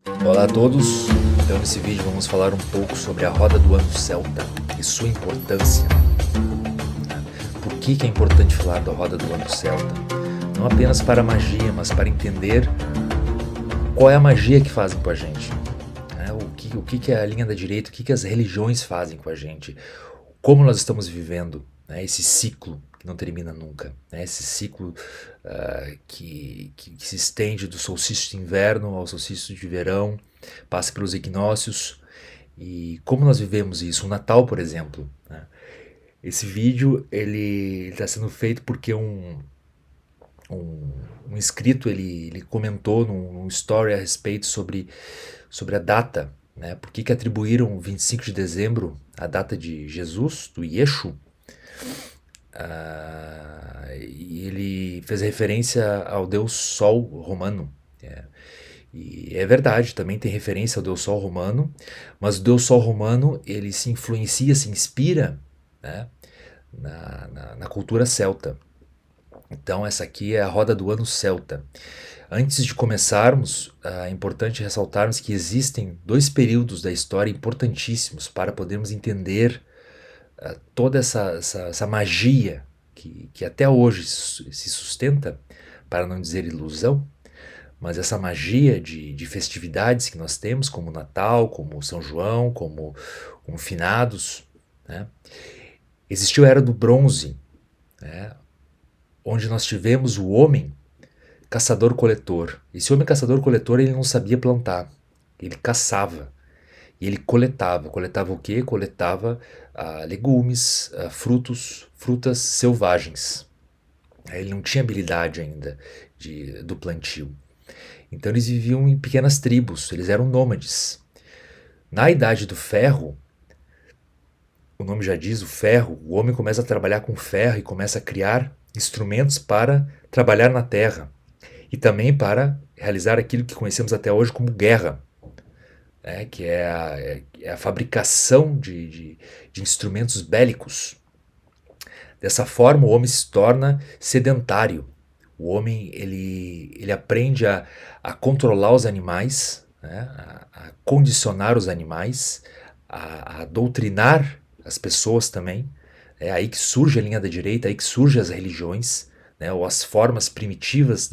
Olá a todos, então nesse vídeo vamos falar um pouco sobre a roda do ano celta e sua importância. Por que é importante falar da roda do ano celta? Não apenas para a magia, mas para entender qual é a magia que fazem com a gente. O que é a linha da direita, o que as religiões fazem com a gente, como nós estamos vivendo esse ciclo que não termina nunca, esse ciclo que se estende do solstício de inverno ao solstício de verão, passa pelos equinócios, e como nós vivemos isso. O Natal, por exemplo, esse vídeo ele está sendo feito porque um inscrito ele comentou num story a respeito sobre a data, por que atribuíram 25 de dezembro a data de Jesus, do Yeshu. E ele fez referência ao deus Sol romano. E é verdade, também tem referência ao deus Sol romano, mas o deus Sol romano ele se influencia, se inspira, né, na cultura celta. Então essa aqui é a roda do ano celta. Antes de começarmos, é importante ressaltarmos que existem dois períodos da história importantíssimos para podermos entender toda essa magia que até hoje se sustenta, para não dizer ilusão, mas essa magia de festividades que nós temos, como Natal, como São João, como finados, né? Existiu a Era do Bronze, né? Onde nós tivemos o homem caçador-coletor. Esse homem caçador-coletor ele não sabia plantar, ele caçava. E ele coletava. Coletava o quê? Coletava legumes, frutas selvagens. Ele não tinha habilidade ainda do plantio. Então eles viviam em pequenas tribos, eles eram nômades. Na Idade do Ferro, o nome já diz, o ferro, o homem começa a trabalhar com ferro e começa a criar instrumentos para trabalhar na terra e também para realizar aquilo que conhecemos até hoje como guerra. Que é a fabricação de instrumentos bélicos. Dessa forma, o homem se torna sedentário. O homem ele aprende a controlar os animais, a condicionar os animais, a doutrinar as pessoas também. É aí que surge a linha da direita, aí que surgem as religiões, ou as formas primitivas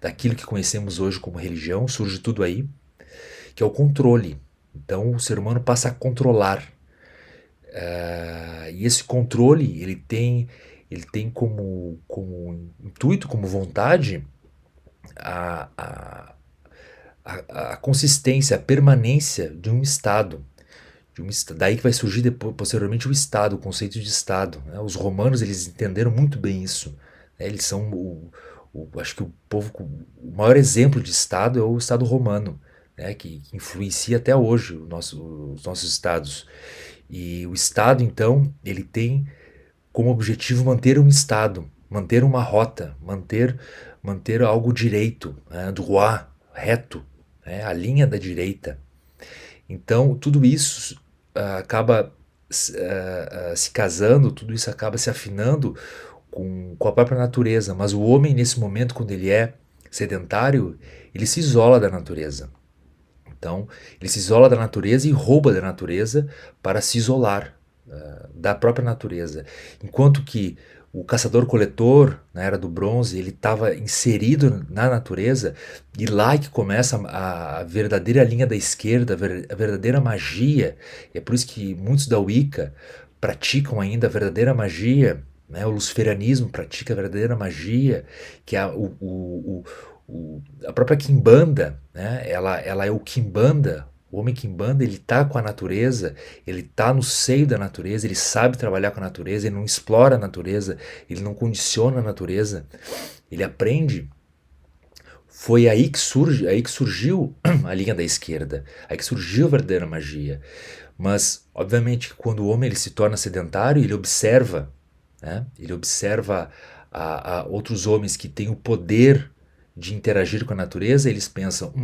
daquilo que conhecemos hoje como religião, surge tudo aí, que é o controle. Então o ser humano passa a controlar. E esse controle ele tem como intuito, como vontade, a, a, a consistência, a permanência de um Estado. Daí que vai surgir depois, posteriormente o Estado, o conceito de Estado. Os romanos eles entenderam muito bem isso. Eles são acho que o maior exemplo de Estado é o Estado romano, que influencia até hoje os nossos estados. E o Estado, então, ele tem como objetivo manter um Estado, manter uma rota, manter algo direito, droit, reto, a linha da direita. Então, tudo isso acaba se casando, tudo isso acaba se afinando com a própria natureza. Mas o homem, nesse momento, quando ele é sedentário, ele se isola da natureza. Então, ele se isola da natureza e rouba da natureza para se isolar da própria natureza. Enquanto que o caçador-coletor, na Era do Bronze, ele estava inserido na natureza, e lá é que começa a verdadeira linha da esquerda, a verdadeira magia. E é por isso que muitos da Wicca praticam ainda a verdadeira magia, o luciferianismo pratica a verdadeira magia, que é a própria Quimbanda, ela é o Quimbanda. O homem Quimbanda, ele está com a natureza, ele está no seio da natureza, ele sabe trabalhar com a natureza, ele não explora a natureza, ele não condiciona a natureza, ele aprende. Foi aí que surgiu a linha da esquerda, aí que surgiu a verdadeira magia. Mas, obviamente, quando o homem ele se torna sedentário, ele observa, ele observa a outros homens que têm o poder de interagir com a natureza. Eles pensam,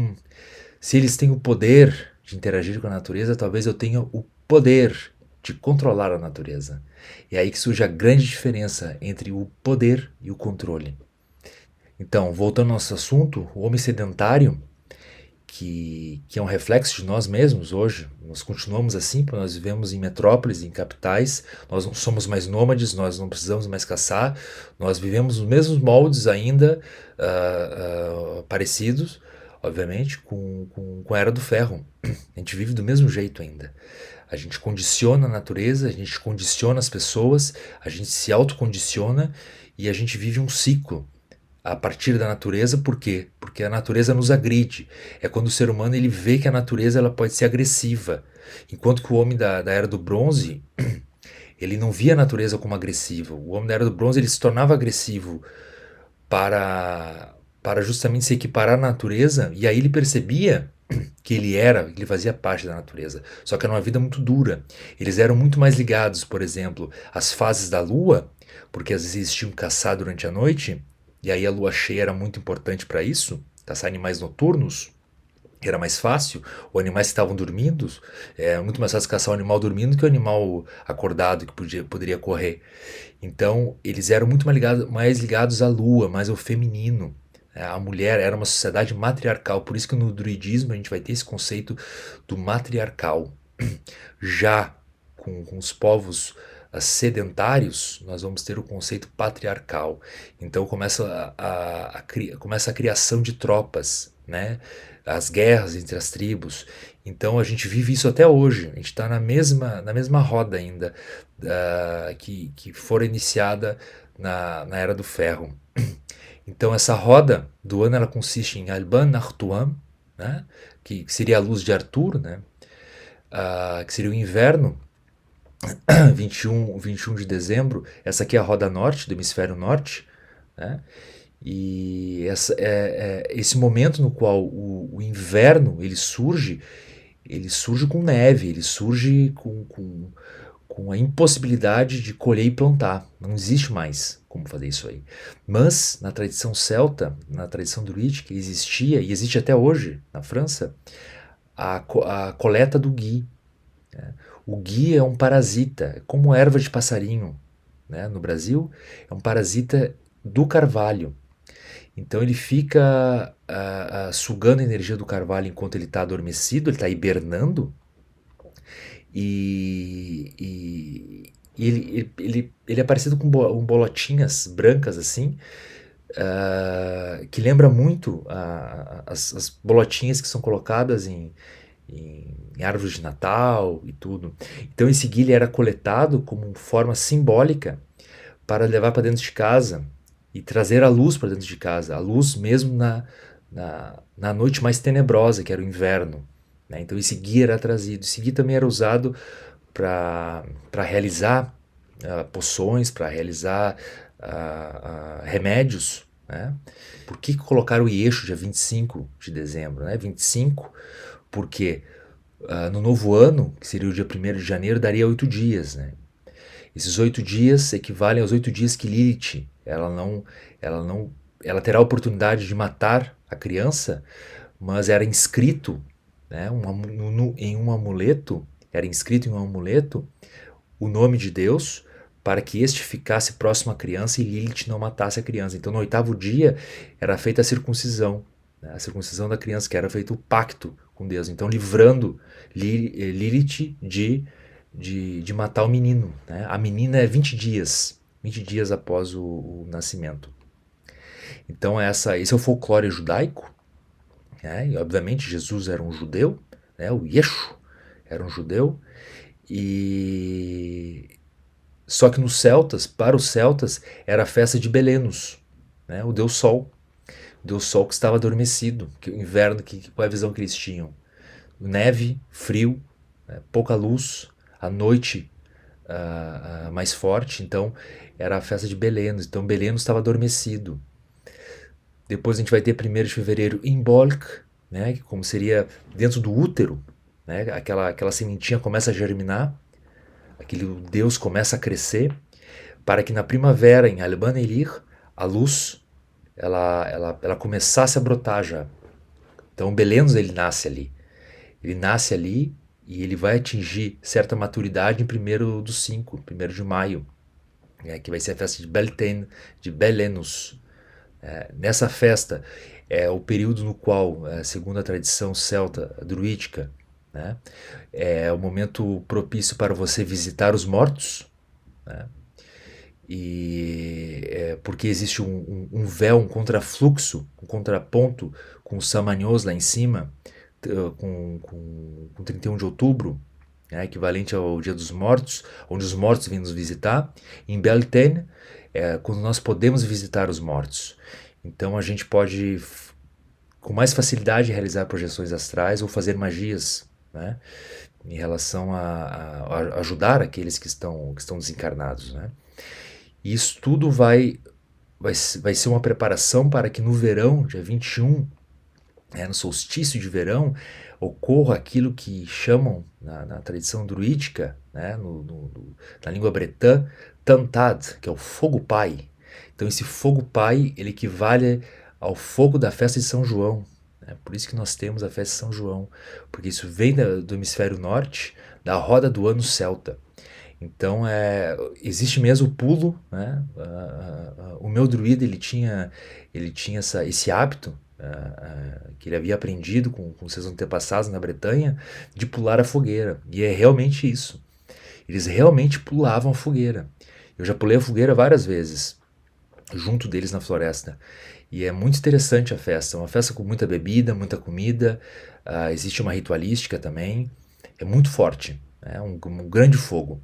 se eles têm o poder de interagir com a natureza, talvez eu tenha o poder de controlar a natureza. E é aí que surge a grande diferença entre o poder e o controle. Então, voltando ao nosso assunto, o homem sedentário, que é um reflexo de nós mesmos hoje. Nós continuamos assim, porque nós vivemos em metrópoles, em capitais, nós não somos mais nômades, nós não precisamos mais caçar, nós vivemos os mesmos moldes ainda, parecidos, obviamente, com a Era do Ferro. A gente vive do mesmo jeito ainda. A gente condiciona a natureza, a gente condiciona as pessoas, a gente se autocondiciona e a gente vive um ciclo a partir da natureza. Por quê? Porque a natureza nos agride. É quando o ser humano ele vê que a natureza ela pode ser agressiva. Enquanto que o homem da Era do Bronze, ele não via a natureza como agressiva. O homem da Era do Bronze ele se tornava agressivo para justamente se equiparar à natureza, e aí ele percebia que ele fazia parte da natureza. Só que era uma vida muito dura. Eles eram muito mais ligados, por exemplo, às fases da lua, porque às vezes eles tinham que caçar durante a noite, e aí a lua cheia era muito importante para isso, caçar animais noturnos. Era mais fácil, ou animais que estavam dormindo, é muito mais fácil caçar um animal dormindo que um animal acordado que poderia correr. Então, eles eram muito mais ligados à lua, mais ao feminino. A mulher era uma sociedade matriarcal, por isso que no druidismo a gente vai ter esse conceito do matriarcal. Já com os povos sedentários, nós vamos ter o conceito patriarcal. Então começa a criação de tropas, né? As guerras entre as tribos. Então a gente vive isso até hoje. A gente está na mesma roda ainda que fora iniciada na Era do Ferro. Então essa roda do ano ela consiste em Alban Artuam, né? que seria a luz de Arthur, né? Que seria o inverno, 21 de dezembro. Essa aqui é a roda norte, do hemisfério norte, né? E esse momento no qual o inverno ele surge com neve, ele surge com a impossibilidade de colher e plantar. Não existe mais como fazer isso aí. Mas na tradição celta, na tradição druídica, existia, e existe até hoje na França, a coleta do gui. Né? O gui é um parasita, como erva de passarinho, né? No Brasil, é um parasita do carvalho. Então ele fica sugando a energia do carvalho enquanto ele está adormecido, ele está hibernando, e ele é parecido com bolotinhas brancas assim, que lembra muito as bolotinhas que são colocadas em árvores de Natal e tudo. Então esse guile era coletado como forma simbólica para levar para dentro de casa e trazer a luz para dentro de casa, a luz mesmo na noite mais tenebrosa, que era o inverno. Né? Então esse gui era trazido. Esse gui também era usado para realizar poções, para realizar remédios. Né? Por que colocaram o Iecho dia 25 de dezembro? Né? 25, porque no novo ano, que seria o dia 1º de janeiro, daria 8 dias. Né? Esses 8 dias equivalem aos 8 dias que Lilith, ela terá a oportunidade de matar a criança, mas era inscrito, né, em um amuleto, o nome de Deus, para que este ficasse próximo à criança e Lilith não matasse a criança. Então no 8º dia era feita a circuncisão, né, a circuncisão da criança, que era feito o pacto com Deus, então livrando Lilith de matar o menino. Né? A menina é 20 dias após o nascimento. Então esse é o folclore judaico, né? E obviamente Jesus era um judeu, né? O Yeshu era um judeu, e só que para os celtas, era a festa de Belenos, né? O Deus Sol que estava adormecido, que o inverno, qual é a visão que eles tinham? Neve, frio, né? Pouca luz, a noite mais forte, então era a festa de Belenos, então Belenos estava adormecido. Depois a gente vai ter 1º de fevereiro Imbolc, né, que como seria dentro do útero, né, aquela sementinha começa a germinar, aquele Deus começa a crescer, para que na primavera, em Alban Elir, a luz ela começasse a brotar já. Então Belenos ele nasce ali e ele vai atingir certa maturidade em 1º de maio, né, que vai ser a festa de Beltane, de Belenus. Nessa festa é o período no qual, segundo a tradição celta druídica, né, é o momento propício para você visitar os mortos, né, porque existe um véu, um contrafluxo, um contraponto com os Samanios lá em cima, com 31 de outubro, né, equivalente ao Dia dos Mortos, onde os mortos vêm nos visitar. Em Beltane, quando nós podemos visitar os mortos. Então a gente pode, com mais facilidade, realizar projeções astrais ou fazer magias, né, em relação a ajudar aqueles que estão desencarnados, né? E isso tudo vai ser uma preparação para que no verão, dia 21, no solstício de verão, ocorra aquilo que chamam, na tradição druídica, né, na língua bretã, Tantad, que é o fogo pai. Então esse fogo pai, ele equivale ao fogo da festa de São João. Por isso que nós temos a festa de São João, porque isso vem do hemisfério norte, da roda do ano celta. Então existe mesmo o pulo, né? O meu druida ele tinha esse hábito, que ele havia aprendido com seus antepassados na Bretanha, de pular a fogueira. E é realmente isso. Eles realmente pulavam a fogueira. Eu já pulei a fogueira várias vezes, junto deles na floresta. E é muito interessante a festa. É uma festa com muita bebida, muita comida. Existe uma ritualística também. É muito forte. Um grande fogo.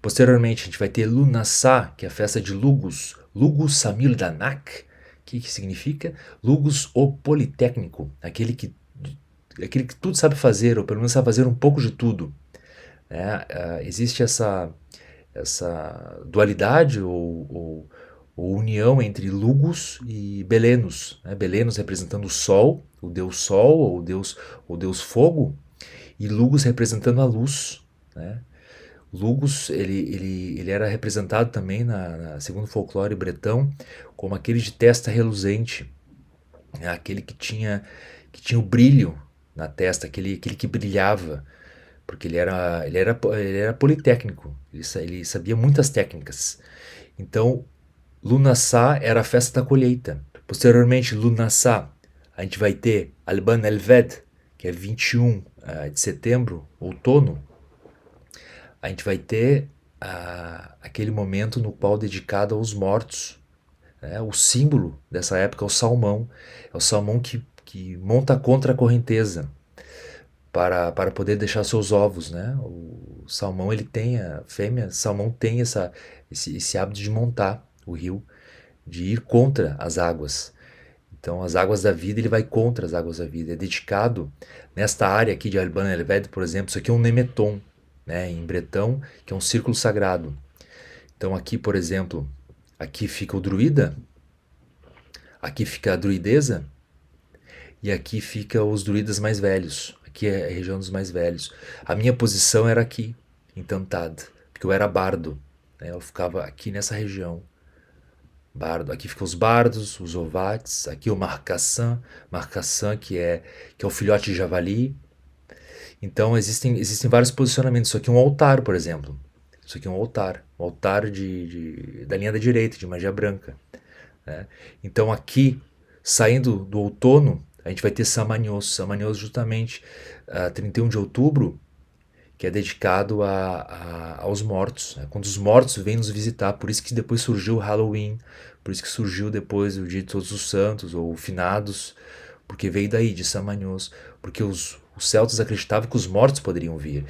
Posteriormente, a gente vai ter Lunassá, que é a festa de Lugus. Lugus Samil Danak. O que significa? Lugus, o Politécnico. Aquele que tudo sabe fazer, ou pelo menos sabe fazer um pouco de tudo. Existe essa dualidade ou união entre Lugus e Belenos. Belenos representando o Sol, ou o Deus Fogo, e Lugus representando a luz. Lugus ele era representado também, segundo o folclore bretão, como aquele de testa reluzente, aquele que tinha o brilho na testa, aquele que brilhava, porque ele era politécnico, ele sabia muitas técnicas. Então, Lunassá era a festa da colheita. Posteriormente, Lunassá, a gente vai ter Alban Elved, que é 21 de setembro, outono. A gente vai ter aquele momento no qual dedicado aos mortos. O símbolo dessa época é o salmão. É o salmão que monta contra a correnteza para poder deixar seus ovos. O salmão, a fêmea salmão tem esse hábito de montar o rio, de ir contra as águas. Então, as águas da vida, ele vai contra as águas da vida. É dedicado nesta área aqui de Alban Elved, por exemplo. Isso aqui é um nemeton, em bretão, que é um círculo sagrado. Então aqui, por exemplo, aqui fica o druida, aqui fica a druideza, e aqui fica os druidas mais velhos. Aqui é a região dos mais velhos. A minha posição era aqui, em Tantad, porque eu era bardo. Eu ficava aqui nessa região. Bardo. Aqui ficam os bardos, os ovates, aqui o marcaçã, que é o filhote de javali. Então existem vários posicionamentos. Isso aqui é um altar, por exemplo. Isso aqui é um altar da linha da direita, de magia branca. Então aqui, saindo do outono, a gente vai ter Samanios. Samanios justamente 31 de outubro, que é dedicado aos mortos. Quando os mortos vêm nos visitar. Por isso que depois surgiu o Halloween, por isso que surgiu depois o Dia de Todos os Santos, ou Finados, porque veio daí, de Samanios. Porque os celtas acreditavam que os mortos poderiam vir.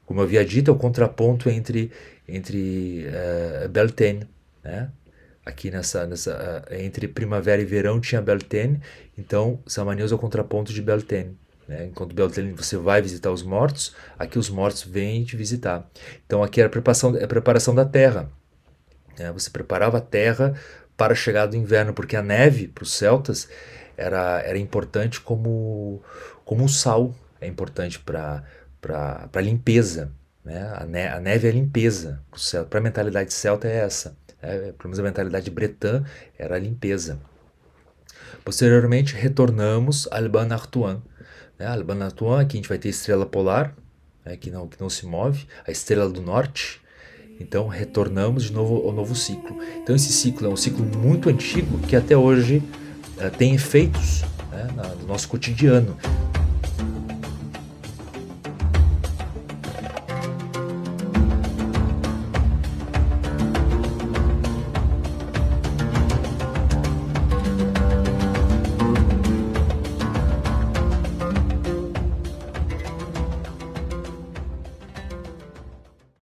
Como eu havia dito, é o contraponto entre Beltane, Aqui entre primavera e verão tinha Beltane, então Samanios é o contraponto de Beltane. Enquanto Beltane você vai visitar os mortos, aqui os mortos vêm te visitar. Então aqui era a preparação da terra. Você preparava a terra para a chegada do inverno, porque a neve para os celtas era importante como o sal. É importante para a limpeza. A neve é a limpeza. Para a mentalidade celta é essa. Pelo menos a mentalidade bretã era a limpeza. Posteriormente, retornamos a Alban Artuan. Alban Artuan, aqui a gente vai ter estrela polar, que não se move, a estrela do norte. Então, retornamos de novo ao novo ciclo. Então, esse ciclo é um ciclo muito antigo, que até hoje tem efeitos né, no nosso cotidiano.